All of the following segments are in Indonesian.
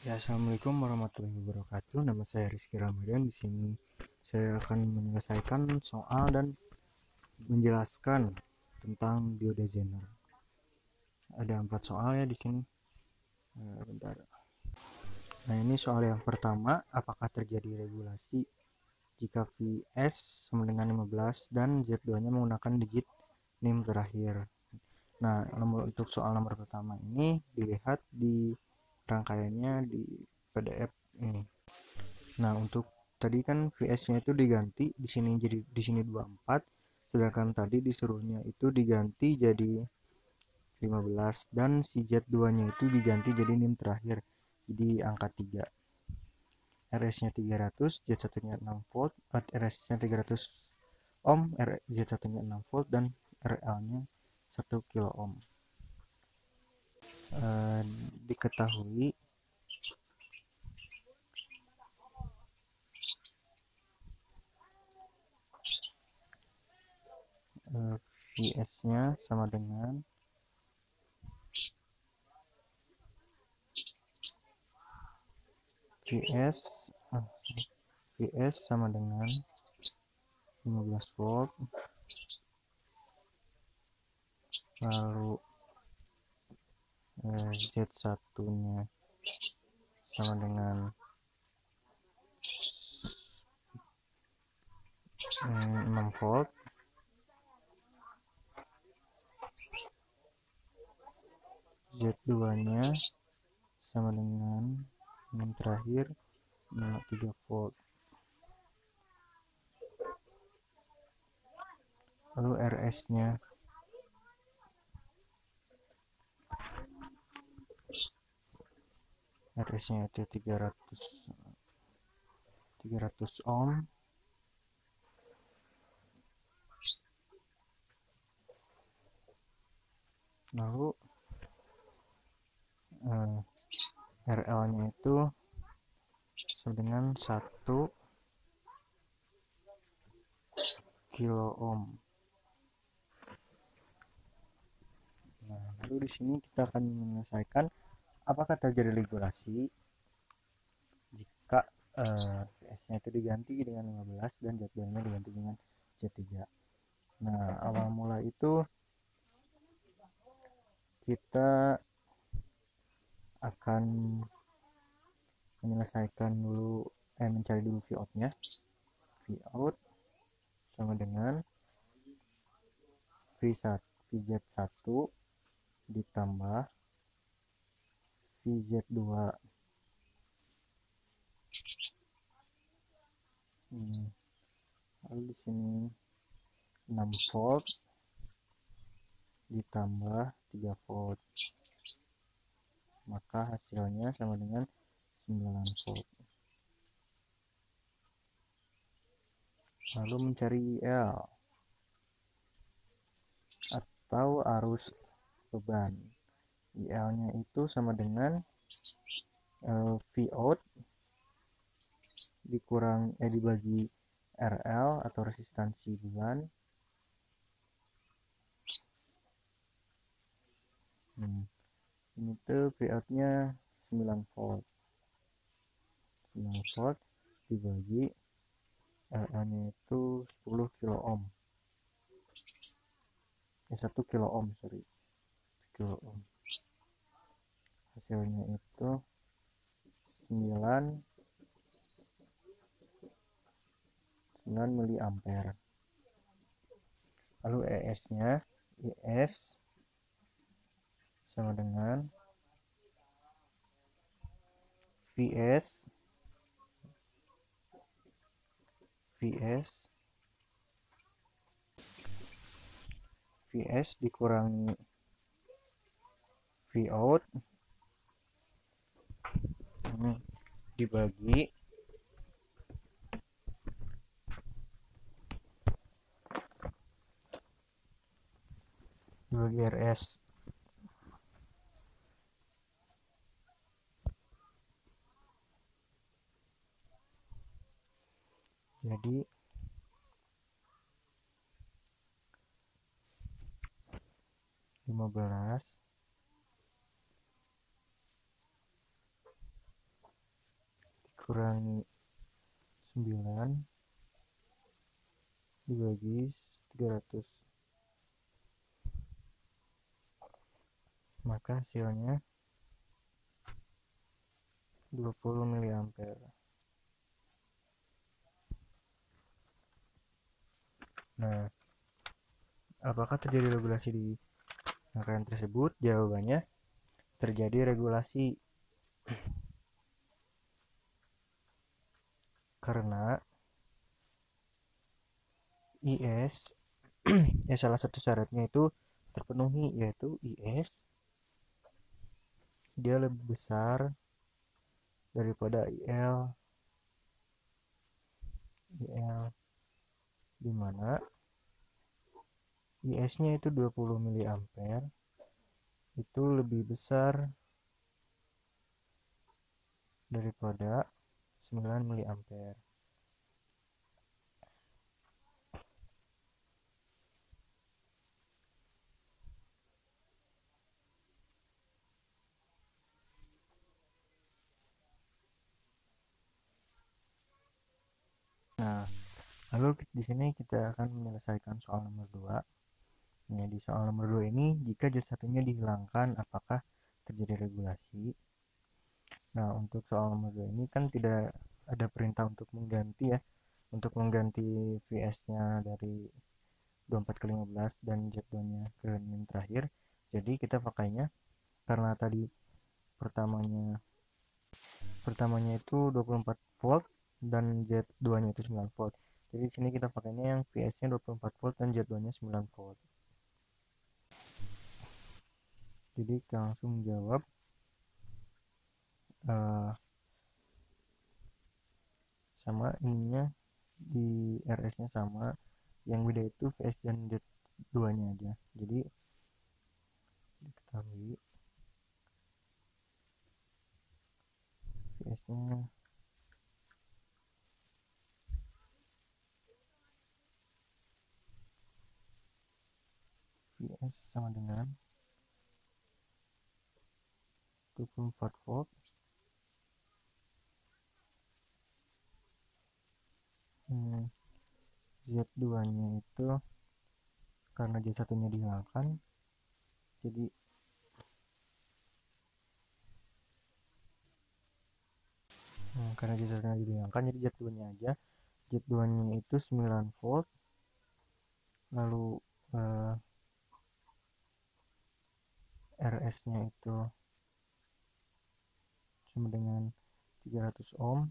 Ya, Assalamualaikum warahmatullahi wabarakatuh. Nama saya Rizky Ramadan. Di sini saya akan menyelesaikan soal dan menjelaskan tentang Diogenes. Ada 4 soal ya di sini. Bentar. Nah, ini soal yang pertama, apakah terjadi regulasi jika Vs sama dengan 15 dan Z2-nya menggunakan digit NIM terakhir. Nah, untuk soal nomor pertama ini dilihat di rangkaiannya di PDF ini. Nah, untuk tadi kan VS-nya itu diganti di sini jadi di sini 24, sedangkan tadi disuruhnya itu diganti jadi 15 dan si Z2-nya itu diganti jadi NIM terakhir. Jadi angka 3. RS-nya 300, Z1-nya 6 volt, RS-nya 300 ohm, Z1-nya 6 volt dan RL-nya 1 kilo ohm. Diketahui VS-nya sama dengan VS VS sama dengan 15 volt, lalu Z1-nya sama dengan 6 volt, Z2-nya sama dengan yang terakhir 3 volt. Lalu RS-nya itu 300 ohm. Lalu RL-nya itu sama dengan 1 kilo ohm. Nah, lalu di sini kita akan menyelesaikan apakah terjadi regulasi jika VS-nya itu diganti dengan 15 dan Z2-nya diganti dengan Z3. Nah, awal mula itu kita akan menyelesaikan dulu mencari dulu Vout-nya. Vout sama dengan VZ1 ditambah VZ2. Lalu di sini 6 volt ditambah 3 volt, maka hasilnya sama dengan 9 volt. Lalu mencari IL atau arus beban. IL-nya itu sama dengan Vout dibagi RL atau resistansi beban. Ini tuh Vout-nya 9 volt. 9 volt dibagi RL-nya itu 10 kilo ohm. 1 kilo ohm, sorry. 1 kilo ohm. Hasilnya itu 9 mili ampere. Lalu ES-nya sama dengan VS dikurangi Vout dibagi RS. Jadi 15 dikurangi 9 dibagi 300, maka hasilnya 20 mA. Nah, apakah terjadi regulasi di rangkaian tersebut? Jawabannya terjadi regulasi karena IS salah satu syaratnya itu terpenuhi, yaitu IS dia lebih besar daripada IL di mana IS-nya itu 20 mA itu lebih besar daripada 9 mA. Nah, lalu di sini kita akan menyelesaikan soal nomor 2. Nah, di soal nomor 2 ini, jika zat satunya dihilangkan, apakah terjadi regulasi? Nah, untuk soal nomor 2 ini kan tidak ada perintah untuk mengganti ya, untuk mengganti VS-nya dari 24 ke 15 dan Z2-nya ke min terakhir. Jadi kita pakainya, karena tadi pertamanya itu 24 volt dan Z2-nya itu 9 volt. Jadi di sini kita pakainya yang VS-nya 24 volt dan Z2-nya 9 volt. Jadi kita langsung jawab sama ininya di RS-nya sama, yang beda itu VS dan Z2-nya aja. Jadi diketahui VS-nya VS sama dengan 24 volt Z2-nya itu karena Z1-nya dihilangkan, jadi karena Z1-nya dihilangkan, jadi Z2-nya aja. Z2-nya itu 9 volt, lalu RS-nya itu sama dengan 300 ohm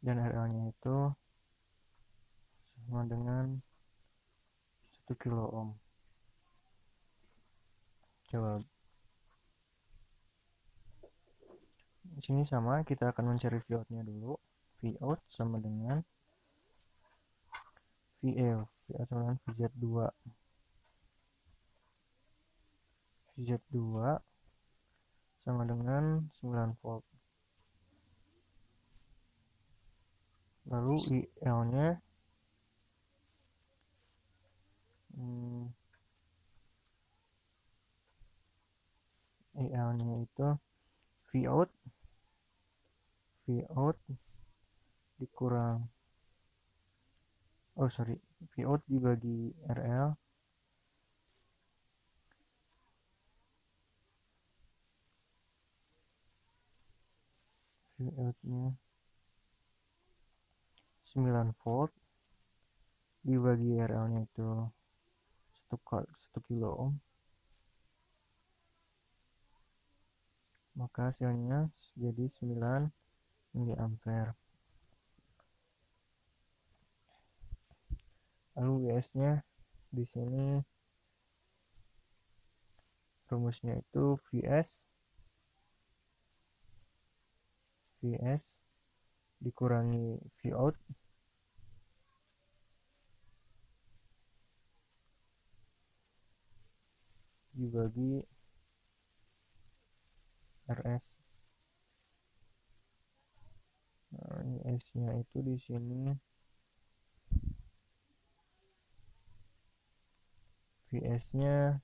dan RL-nya itu sama dengan 1 kilo ohm. Coba di sini sama, kita akan mencari Vout-nya dulu. Vout sama dengan VL, VL sama dengan VZ2. VZ2 sama dengan 9 volt. Lalu IL-nya IL-nya itu Vout dikurang Vout dibagi RL Vout-nya 9 volt dibagi RL-nya itu 1 kilo ohm, maka hasilnya jadi 9 mA. Lalu WS-nya di sini rumusnya itu VS dikurangi Vout dibagi RS. Nah, ini S-nya itu di sini VS-nya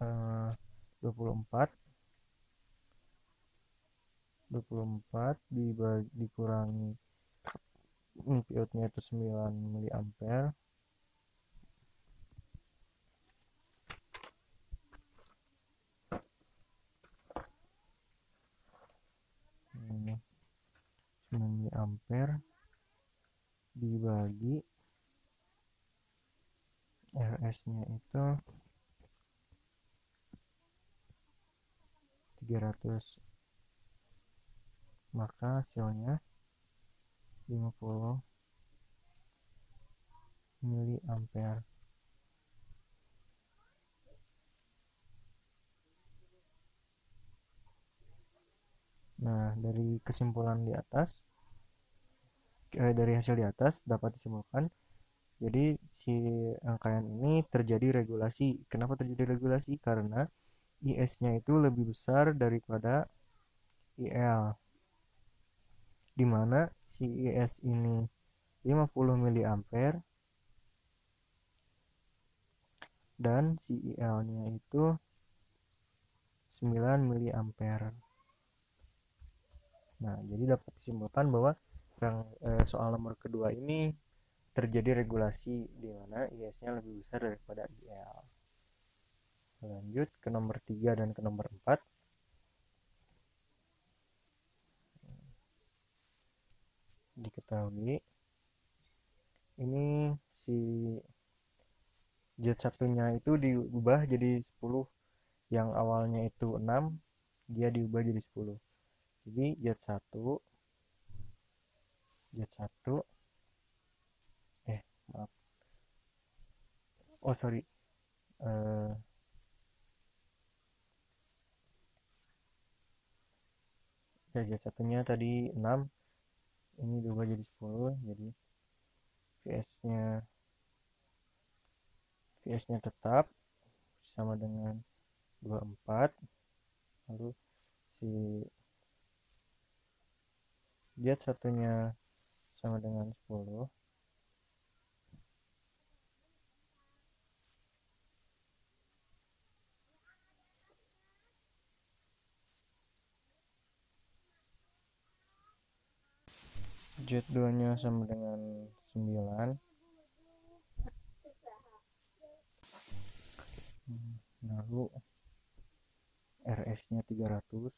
24 24 dikurangi pilotnya itu 9 mili ampere. Ini 9 mili ampere dibagi RS nya itu 300, maka hasilnya 50 mili ampere. Nah, dari kesimpulan di atas, dari hasil di atas dapat disimpulkan, jadi si rangkaian ini terjadi regulasi. Kenapa terjadi regulasi? Karena IS-nya itu lebih besar daripada IL, di mana si IS ini 50 mili ampere dan si IL-nya itu 9 mili ampere. Nah, jadi dapat disimpulkan bahwa soal nomor kedua ini terjadi regulasi di mana IS-nya lebih besar daripada IL. Lanjut ke nomor 3 dan ke nomor 4. Diketahui ini si jet satunya itu diubah jadi 10, yang awalnya itu 6 dia diubah jadi 10. Jadi jet 1 maaf, oh sorry, jet satunya tadi 6, ini diubah jadi 10, jadi VS-nya tetap sama dengan 24. Lalu si jet satunya sama dengan 10. Jet 2 nya sama dengan 9. Lalu RS nya 300.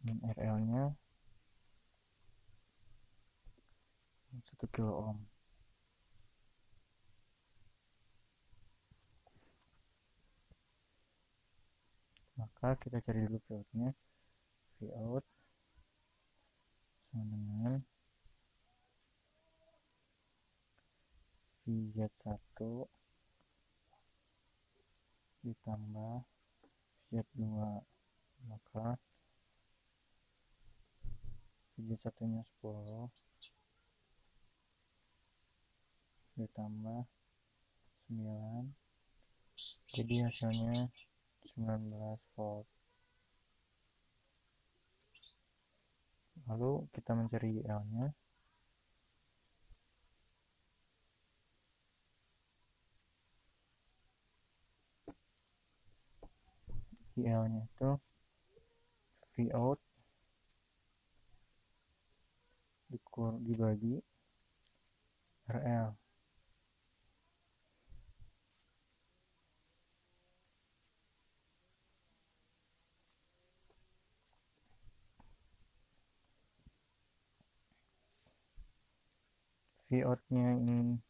Dan RL nya 1 kilo ohm. Maka kita cari dulu pilotnya. Vout sama dengan VZ1 ditambah VZ2, maka VZ1 nya 10 ditambah 9, jadi hasilnya 19 volt. Lalu kita mencari IL nya. IL nya itu Vout dibagi RL. Vout nya ini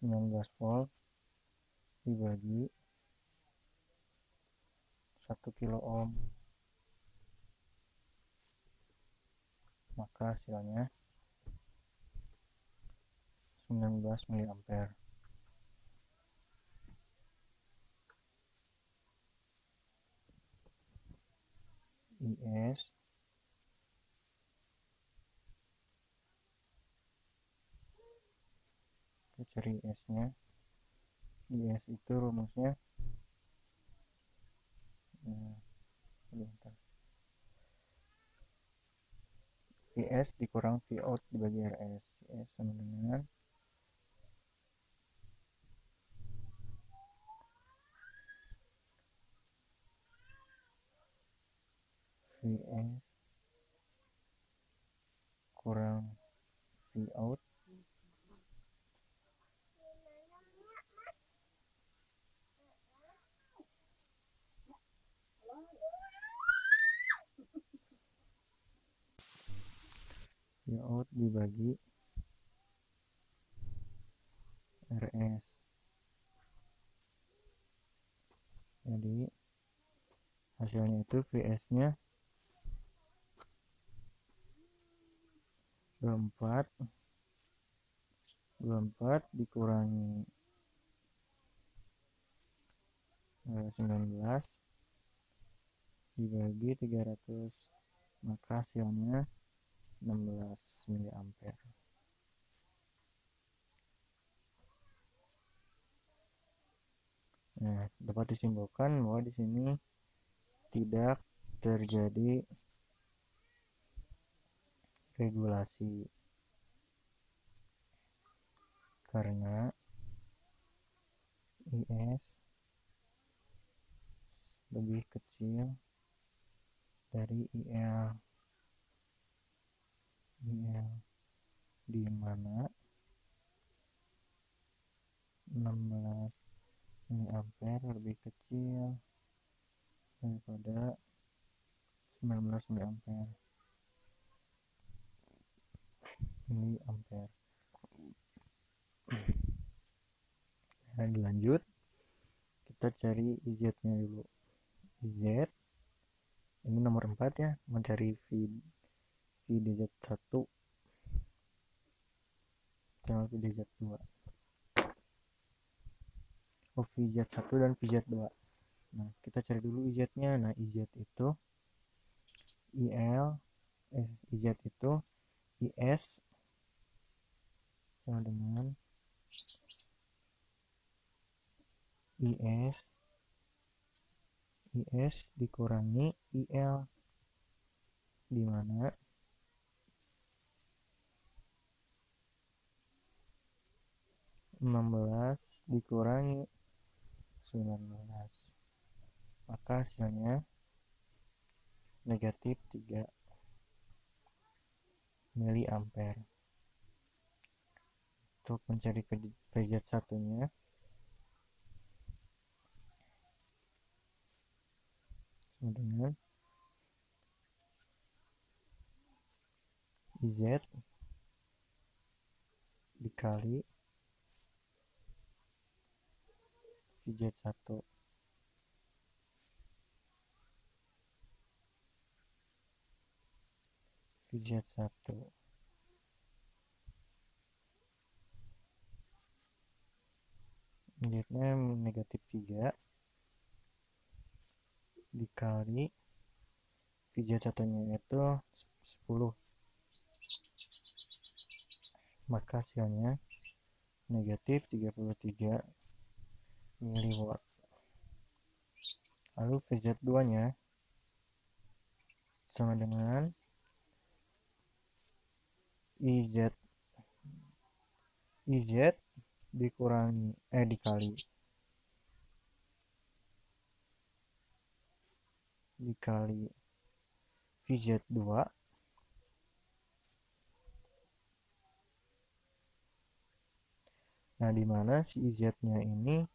19 volt dibagi 1 kilo ohm, maka hasilnya 19 mili ampere. IS kita cari IS nya. IS itu rumusnya Vs dikurang Vout dibagi Rs. Vs sama dengan Vs kurang Vout dibagi Rs. Jadi hasilnya itu Vs nya 24 dikurangi 19 dibagi 300, maka hasilnya 16 mA. Nah, dapat disimpulkan bahwa di sini tidak terjadi regulasi karena IS lebih kecil dari IL di mana 16 mA lebih kecil daripada 19 mA. Nah, dilanjut kita cari IZ nya dulu. IZ ini nomor 4 ya, mencari VDZ1 sama VDZ2. VZ1 dan VZ2. Nah, kita cari dulu IZ nya. Nah, IZ itu IZ itu IS sama dengan IS dikurangi IL, di mana dikurangi 19, maka hasilnya negatif 3 mA. Untuk mencari VZ1 nya, dengan IZ dikali VZ1 IZ-nya negatif 3 dikali VZ1 nya itu 10, maka hasilnya negatif 33 mW. Lalu VZ2 nya sama dengan IZ dikurangi dikali VZ2 nah dimana si IZ nya ini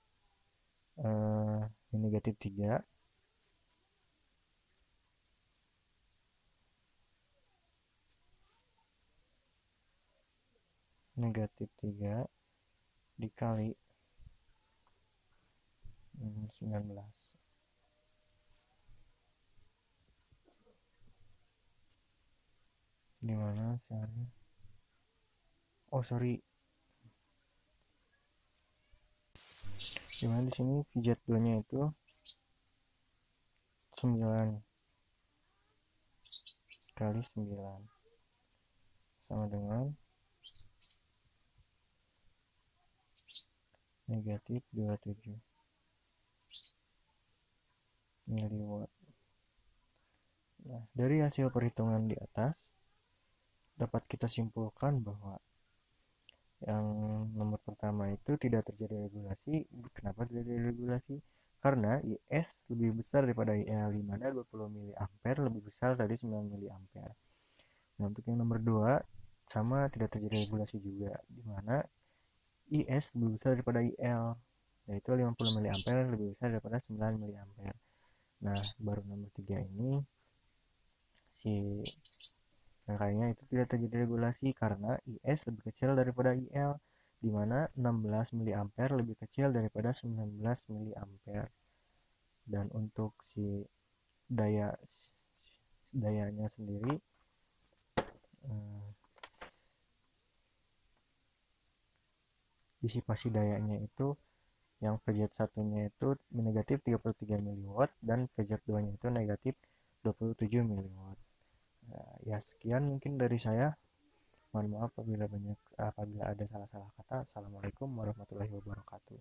negatif 3 dikali 19, dimana hasilnya dimana di sini VZ2 nya itu 9 kali 9 sama dengan negatif 27 mW. Nah, dari hasil perhitungan di atas dapat kita simpulkan bahwa yang nomor pertama itu tidak terjadi regulasi. Kenapa tidak terjadi regulasi? Karena IS lebih besar daripada IL, di mana 20 mA lebih besar dari 9 mA. Nah, untuk yang nomor 2 sama tidak terjadi regulasi juga, di mana IS lebih besar daripada IL, yaitu 50 mA lebih besar daripada 9 mA. Nah, baru nomor 3 ini si rangkaiannya itu tidak terjadi regulasi karena IS lebih kecil daripada IL, di mana 16 mA lebih kecil daripada 19 mA. Dan untuk si daya dayanya sendiri, disipasi dayanya itu yang VZ1 nya itu negatif 33 mW dan VZ2 nya itu negatif 27 mW. Nah, ya sekian mungkin dari saya. Mohon maaf apabila ada salah-salah kata. Assalamualaikum warahmatullahi wabarakatuh.